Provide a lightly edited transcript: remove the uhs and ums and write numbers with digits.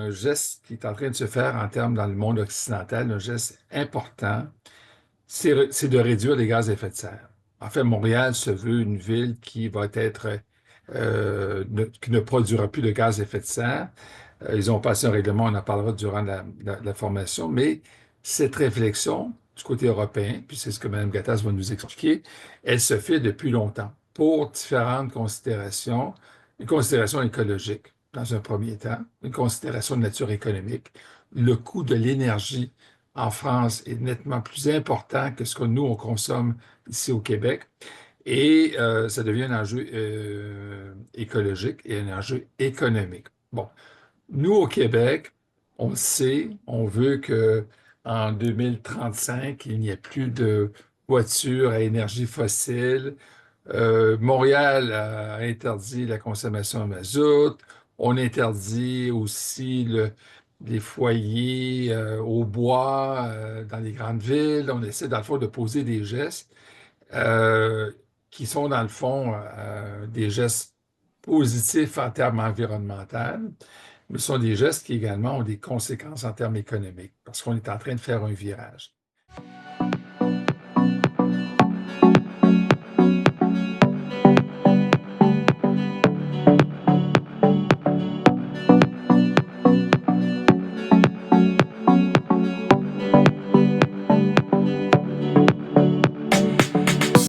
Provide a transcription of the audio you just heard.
un geste qui est en train de se faire en termes dans le monde occidental, un geste important, c'est de réduire les gaz à effet de serre. En fait, Montréal se veut une ville qui va être, qui ne produira plus de gaz à effet de serre. Ils ont passé un règlement, on en parlera durant la formation, mais cette réflexion du côté européen, puis c'est ce que Mme Gattaz va nous expliquer, elle se fait depuis longtemps pour différentes considérations. Une considération écologique, dans un premier temps, une considération de nature économique. Le coût de l'énergie en France est nettement plus important que ce que nous, on consomme ici au Québec. Et ça devient un enjeu écologique et un enjeu économique. Bon, nous, au Québec, on le sait, on veut que en 2035, il n'y ait plus de voitures à énergie fossile. Montréal a interdit la consommation de mazout. On interdit aussi les foyers au bois dans les grandes villes. On essaie, dans le fond, de poser des gestes euh, qui sont, dans le fond, des gestes positifs en termes environnementaux, mais ce sont des gestes qui également ont des conséquences en termes économiques, parce qu'on est en train de faire un virage.